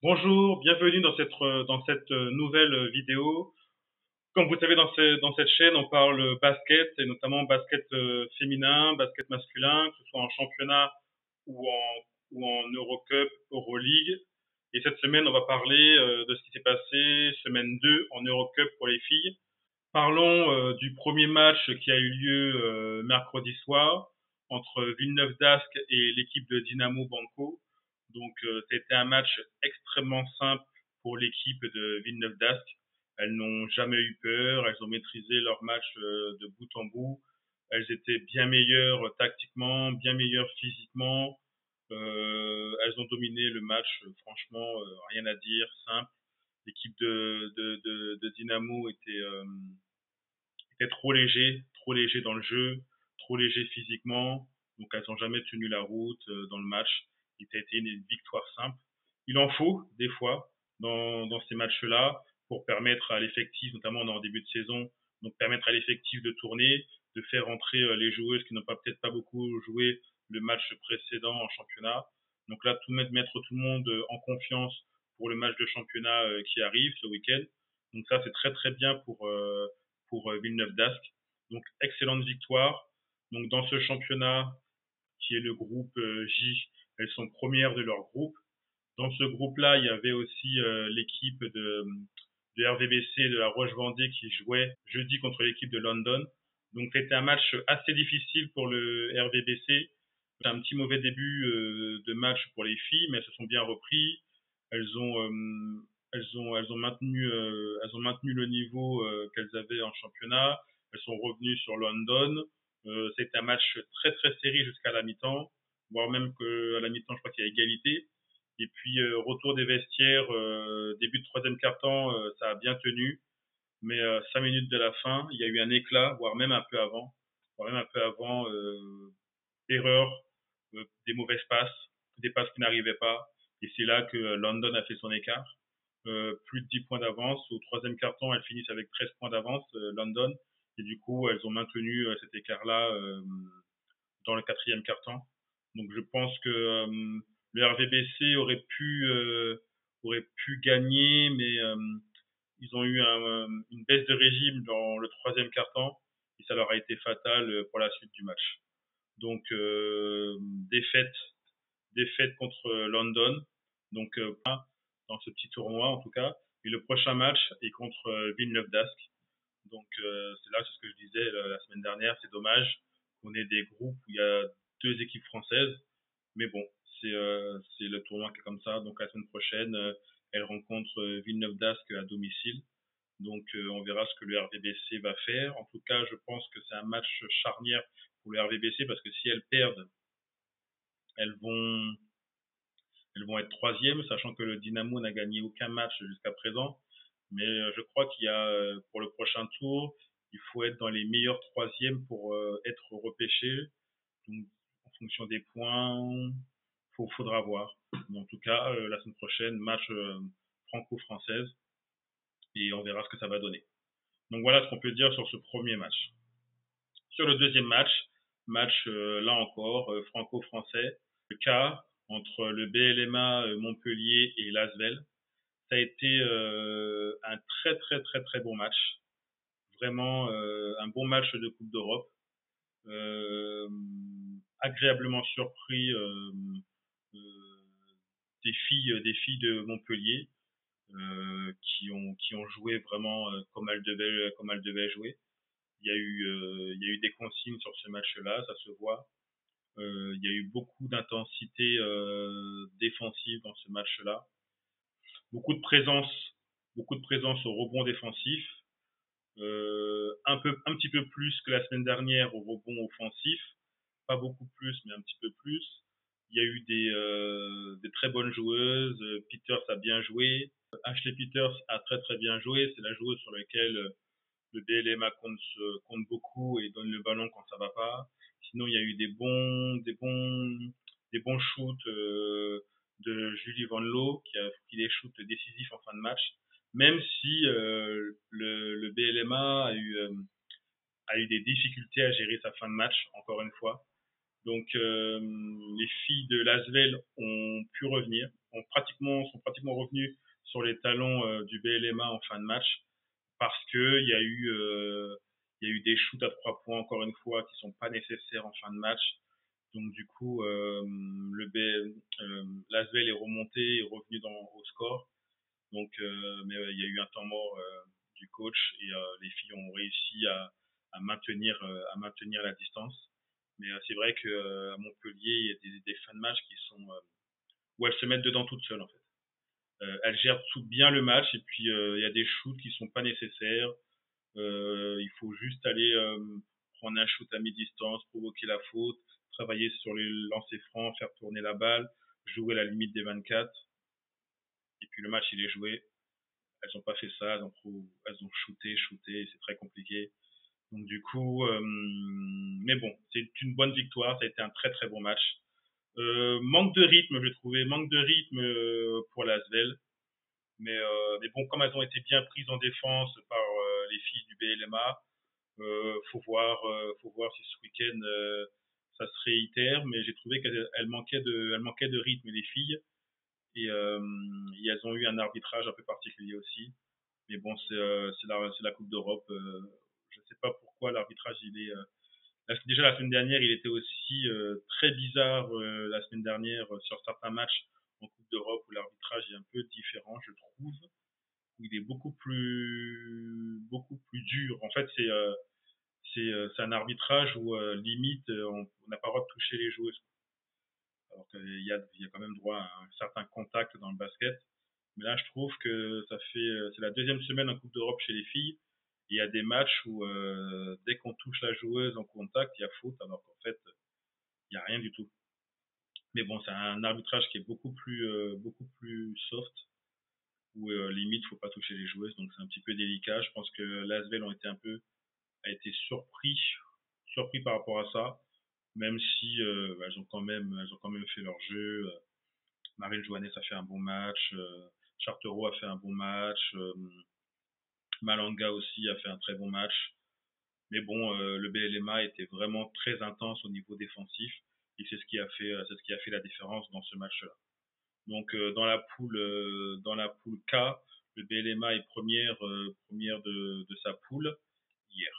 Bonjour, bienvenue dans cette nouvelle vidéo. Comme vous savez, dans cette chaîne, on parle basket, et notamment basket féminin, basket masculin, que ce soit en championnat ou en Eurocup, Euroleague. Et cette semaine, on va parler de ce qui s'est passé semaine 2 en Eurocup pour les filles. Parlons du premier match qui a eu lieu mercredi soir entre Villeneuve d'Ascq et l'équipe de Dynamo Banco. Donc c'était un match extrêmement simple pour l'équipe de Villeneuve d'Ascq. Elles n'ont jamais eu peur, elles ont maîtrisé leur match de bout en bout. Elles étaient bien meilleures tactiquement, bien meilleures physiquement. Elles ont dominé le match, franchement, rien à dire, simple. L'équipe de Dynamo était trop léger dans le jeu, trop léger physiquement. Donc elles n'ont jamais tenu la route dans le match. Il a été une victoire simple. Il en faut des fois dans ces matchs-là pour permettre à l'effectif, notamment en début de saison, donc permettre à l'effectif de tourner, de faire entrer les joueuses qui n'ont peut-être pas beaucoup joué le match précédent en championnat. Donc là, mettre tout le monde en confiance pour le match de championnat qui arrive ce week-end. Donc ça, c'est très très bien pour Villeneuve d'Ascq. Donc excellente victoire. Donc dans ce championnat qui est le groupe J, elles sont premières de leur groupe. Dans ce groupe-là, il y avait aussi l'équipe de RVBC de la Roche-Vendée qui jouait jeudi contre l'équipe de London. Donc c'était un match assez difficile pour le RVBC. Un petit mauvais début de match pour les filles, mais elles se sont bien repris. Elles ont elles ont maintenu le niveau qu'elles avaient en championnat. Elles sont revenues sur London. C'était un match très très serré jusqu'à la mi-temps, voire même qu'à la mi-temps, je crois qu'il y a égalité. Et puis retour des vestiaires, début de troisième quart-temps, ça a bien tenu. Mais 5 minutes de la fin, il y a eu un éclat, voire même un peu avant, erreur, des mauvaises passes, des passes qui n'arrivaient pas. Et c'est là que London a fait son écart. Plus de 10 points d'avance. Au troisième quart-temps, elles finissent avec 13 points d'avance, London. Et du coup, elles ont maintenu cet écart-là dans le quatrième quart-temps. Donc je pense que le RVBC aurait pu gagner, mais ils ont eu une baisse de régime dans le troisième quart-temps et ça leur a été fatal pour la suite du match. Donc défaite, défaite contre London, donc pas dans ce petit tournoi en tout cas. Et le prochain match est contre Villeneuve d'Ascq. Donc c'est ce que je disais la semaine dernière, c'est dommage qu'on ait des groupes où il y a deux équipes françaises, mais bon, c'est le tournoi qui est comme ça. Donc la semaine prochaine, elle rencontre Villeneuve d'Ascq à domicile. Donc on verra ce que le RVBC va faire. En tout cas, je pense que c'est un match charnière pour le RVBC parce que si elles perdent, elles vont elles vont être troisième, sachant que le Dynamo n'a gagné aucun match jusqu'à présent. Mais je crois qu'il y a pour le prochain tour, il faut être dans les meilleurs troisièmes pour être repêché. Donc, en fonction des points, faudra voir. Mais en tout cas, la semaine prochaine, match franco-française et on verra ce que ça va donner. Donc voilà ce qu'on peut dire sur ce premier match. Sur le deuxième match, là encore franco-français, le cas entre le BLMA Montpellier et l'Asvel. Ça a été un très très très très bon match. Vraiment un bon match de Coupe d'Europe. Euh, Agréablement surpris euh, des filles de Montpellier qui ont joué vraiment comme elles devaient jouer. Il y a eu des consignes sur ce match-là, ça se voit. Il y a eu beaucoup d'intensité défensive dans ce match-là. Beaucoup de présence, beaucoup de présence au rebond défensif. Un petit peu plus que la semaine dernière au rebond offensif. Pas beaucoup plus, mais un petit peu plus. Il y a eu des très bonnes joueuses. Peters a bien joué. Ashley Peters a très très bien joué. C'est la joueuse sur laquelle le BLMA compte beaucoup et donne le ballon quand ça va pas. Sinon, il y a eu des bons shoots de Julie Van Loo qui a pris des shoots décisifs en fin de match. Même si le BLMA a eu des difficultés à gérer sa fin de match, encore une fois. Donc les filles de Lasvel ont pu revenir, sont pratiquement revenu sur les talons du BLMA en fin de match parce que il y a eu des shoots à 3 points encore une fois qui sont pas nécessaires en fin de match. Donc du coup, l'Asvel est remonté, est revenu au score. Donc, mais il y a eu un temps mort du coach et les filles ont réussi à maintenir la distance. Mais c'est vrai que à Montpellier, il y a des fins de match qui sont où elles se mettent dedans toutes seules en fait. Elles gèrent tout bien le match et puis il y a des shoots qui sont pas nécessaires. Il faut juste aller prendre un shoot à mi-distance, provoquer la faute, travailler sur les lancers francs, faire tourner la balle, jouer à la limite des 24. Et puis le match, il est joué. Elles n'ont pas fait ça, elles ont shooté, et c'est très compliqué. Donc du coup, mais bon, c'est une bonne victoire, ça a été un très très bon match. Manque de rythme, j'ai trouvé, manque de rythme pour l'Asvel. Mais bon, comme elles ont été bien prises en défense par les filles du BLMA, faut voir si ce week-end ça se réitère. Mais j'ai trouvé qu'elles manquaient de rythme les filles et elles ont eu un arbitrage un peu particulier aussi. Mais bon, c'est la Coupe d'Europe. Je ne sais pas pourquoi l'arbitrage il est déjà la semaine dernière il était aussi très bizarre la semaine dernière sur certains matchs en Coupe d'Europe où l'arbitrage est un peu différent, je trouve, où il est beaucoup plus dur. En fait, c'est un arbitrage où limite on n'a pas le droit de toucher les joueuses. Alors qu'il y a quand même droit à un certain contact dans le basket. Mais là, je trouve que c'est la deuxième semaine en Coupe d'Europe chez les filles. Il y a des matchs où dès qu'on touche la joueuse en contact, il y a faute, alors qu'en fait, il n'y a rien du tout. Mais bon, c'est un arbitrage qui est beaucoup plus soft, où limite, faut pas toucher les joueuses, donc c'est un petit peu délicat. Je pense que l'Asvel a été surpris par rapport à ça, même si elles ont quand même fait leur jeu. Marine Joannes a fait un bon match, Chartereau a fait un bon match, Malanga aussi a fait un très bon match. Mais bon, le BLMA était vraiment très intense au niveau défensif et c'est ce qui a fait la différence dans ce match-là. Donc dans la poule K, le BLMA est première de sa poule hier.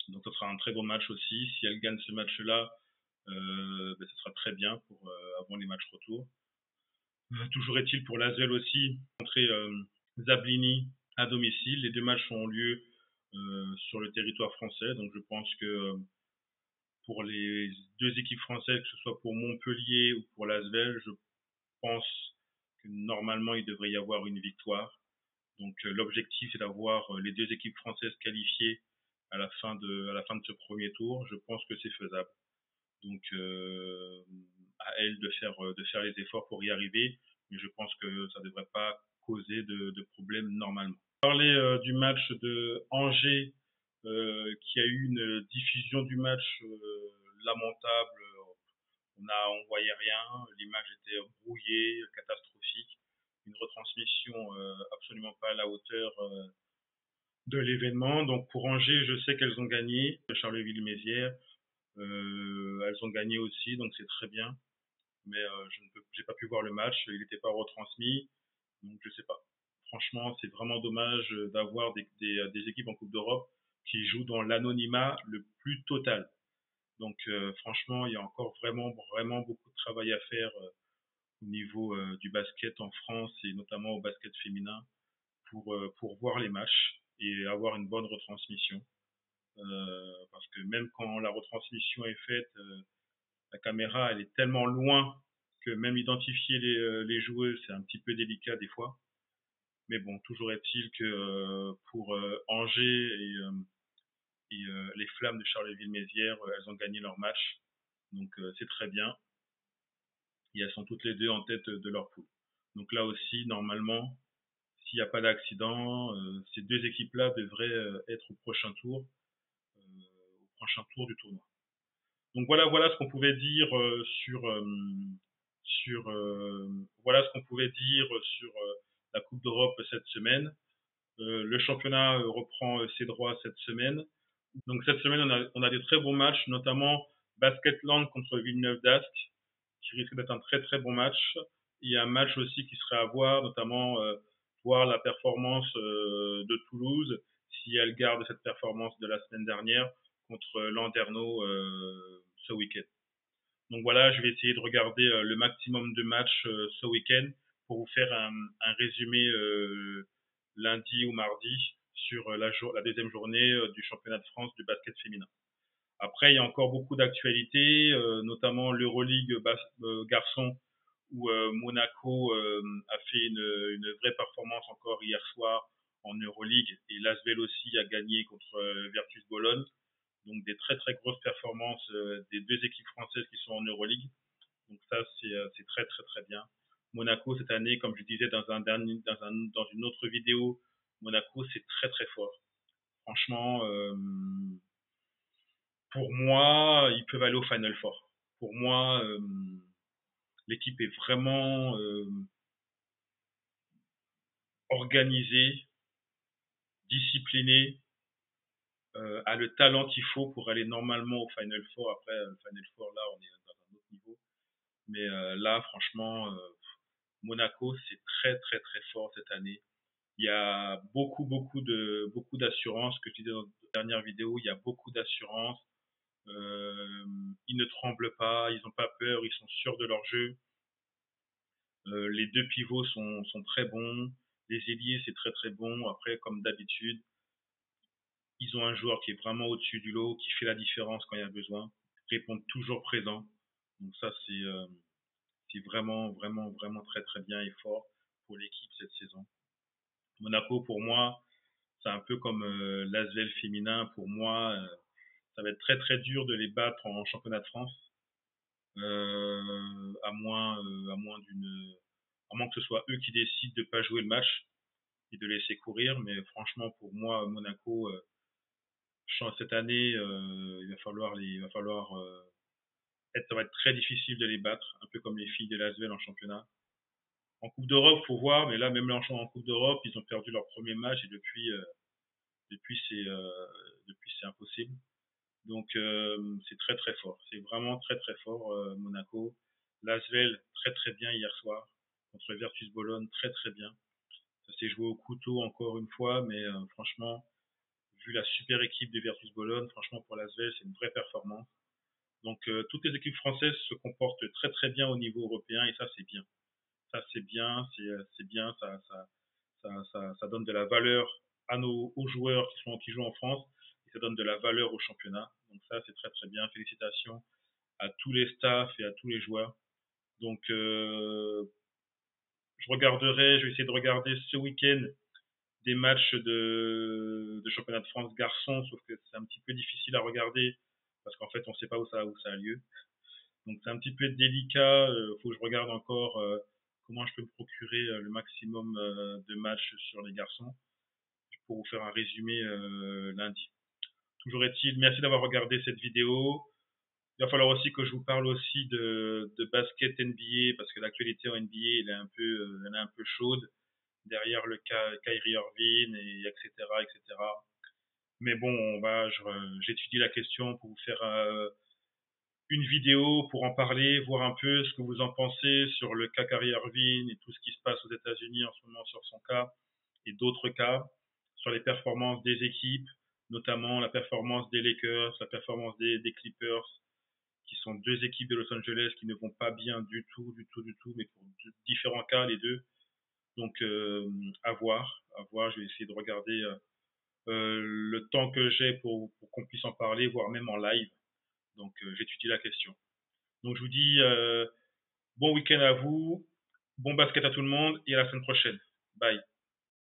Donc ce sera un très beau match aussi. Si elle gagne ce match-là, ce sera très bien pour avant les matchs retour. Toujours est-il pour l'Asvel aussi, rencontrer Zablini à domicile. Les deux matchs ont lieu sur le territoire français, donc je pense que pour les deux équipes françaises, que ce soit pour Montpellier ou pour l'Asvel, je pense que normalement il devrait y avoir une victoire. Donc l'objectif est d'avoir les deux équipes françaises qualifiées à la fin de ce premier tour. Je pense que c'est faisable. Donc à elles de faire les efforts pour y arriver, mais je pense que ça ne devrait pas causer de problèmes normalement. Parler du match de Angers qui a eu une diffusion du match lamentable. On voyait rien, l'image était brouillée, catastrophique, une retransmission absolument pas à la hauteur de l'événement. Donc pour Angers, je sais qu'elles ont gagné, Charleville-Mézières, elles ont gagné aussi, donc c'est très bien. Mais j'ai pas pu voir le match, il n'était pas retransmis, donc je sais pas. Franchement, c'est vraiment dommage d'avoir des équipes en Coupe d'Europe qui jouent dans l'anonymat le plus total. Donc franchement, il y a encore vraiment beaucoup de travail à faire au niveau du basket en France et notamment au basket féminin pour voir les matchs et avoir une bonne retransmission. Parce que même quand la retransmission est faite, la caméra elle est tellement loin que même identifier les joueuses c'est un petit peu délicat des fois. Mais bon, toujours est-il que pour Angers et les Flammes de Charleville-Mézières, elles ont gagné leur match. Donc c'est très bien. Et elles sont toutes les deux en tête de leur poule. Donc là aussi, normalement, s'il n'y a pas d'accident, ces deux équipes-là devraient être au prochain tour du tournoi. Donc voilà ce qu'on pouvait dire voilà ce qu'on pouvait dire sur la Coupe d'Europe cette semaine. Le championnat reprend ses droits cette semaine. Donc cette semaine, on a des très bons matchs, notamment Basketland contre Villeneuve d'Ascq, qui risque d'être un très très bon match. Il y a un match aussi qui serait à voir, notamment voir la performance de Toulouse, si elle garde cette performance de la semaine dernière contre Landerneau ce week-end. Donc voilà, je vais essayer de regarder le maximum de matchs ce week-end pour vous faire un résumé lundi ou mardi sur la deuxième journée du championnat de France du basket féminin. Après, il y a encore beaucoup d'actualités, notamment l'Euroleague garçon où Monaco a fait une vraie performance encore hier soir en Euroleague et l'Asvel aussi a gagné contre Virtus Bologne. Donc des très très grosses performances des deux équipes françaises qui sont en Euroleague. Donc ça c'est très très très bien. Monaco cette année, comme je disais dans une autre vidéo, Monaco c'est très très fort. Franchement, pour moi, ils peuvent aller au Final Four. Pour moi, l'équipe est vraiment organisée, disciplinée, a le talent qu'il faut pour aller normalement au Final Four. Après, le Final Four, là, on est dans un autre niveau. Mais là, franchement, Monaco, c'est très, très, très fort cette année. Il y a beaucoup d'assurance, que je disais dans la dernière vidéo, il y a beaucoup d'assurance. Ils ne tremblent pas, ils n'ont pas peur, ils sont sûrs de leur jeu. Les deux pivots sont très bons. Les ailiers, c'est très très bon. Après, comme d'habitude, ils ont un joueur qui est vraiment au-dessus du lot, qui fait la différence quand il y a besoin, répond toujours présent. Donc ça, c'est vraiment, vraiment, vraiment très très bien et fort pour l'équipe cette saison. Monaco, pour moi, c'est un peu comme l'Asvel féminin. Pour moi, ça va être très très dur de les battre en championnat de France, à moins que ce soit eux qui décident de pas jouer le match et de laisser courir. Mais franchement, pour moi, Monaco, cette année, ça va être très difficile de les battre, un peu comme les filles de l'Asvel en championnat. En Coupe d'Europe, faut voir, mais là, même en Coupe d'Europe, ils ont perdu leur premier match et depuis c'est impossible. Donc c'est très très fort, c'est vraiment très très fort Monaco. L'Asvel très très bien hier soir contre Virtus Bologne, très très bien. Ça s'est joué au couteau encore une fois, mais franchement, vu la super équipe de Virtus Bologne, franchement pour l'Asvel c'est une vraie performance. Donc toutes les équipes françaises se comportent très très bien au niveau européen et ça c'est bien. Ça c'est bien, c'est bien, ça donne de la valeur aux joueurs qui jouent en France et ça donne de la valeur au championnat. Donc ça c'est très très bien. Félicitations à tous les staffs et à tous les joueurs. Donc je vais essayer de regarder ce week-end des matchs de championnat de France garçons, sauf que c'est un petit peu difficile à regarder parce qu'en fait on ne sait pas où ça a lieu. Donc c'est un petit peu délicat. Faut que je regarde encore comment je peux me procurer le maximum de matchs sur les garçons pour vous faire un résumé lundi. Toujours est-il, merci d'avoir regardé cette vidéo. Il va falloir aussi que je vous parle aussi de basket NBA parce que l'actualité en NBA elle est un peu chaude derrière le cas Kyrie Irving et etc etc. Mais bon, j'étudie la question pour vous faire une vidéo pour en parler, voir un peu ce que vous en pensez sur le cas Kyrie Irving et tout ce qui se passe aux États-Unis en ce moment sur son cas et d'autres cas, sur les performances des équipes, notamment la performance des Lakers, la performance des Clippers, qui sont deux équipes de Los Angeles qui ne vont pas bien du tout, mais pour différents cas les deux. Donc à voir. Je vais essayer de regarder le temps que j'ai pour qu'on puisse en parler, voire même en live. Donc j'étudie la question. Donc je vous dis bon week-end à vous, bon basket à tout le monde et à la semaine prochaine. Bye.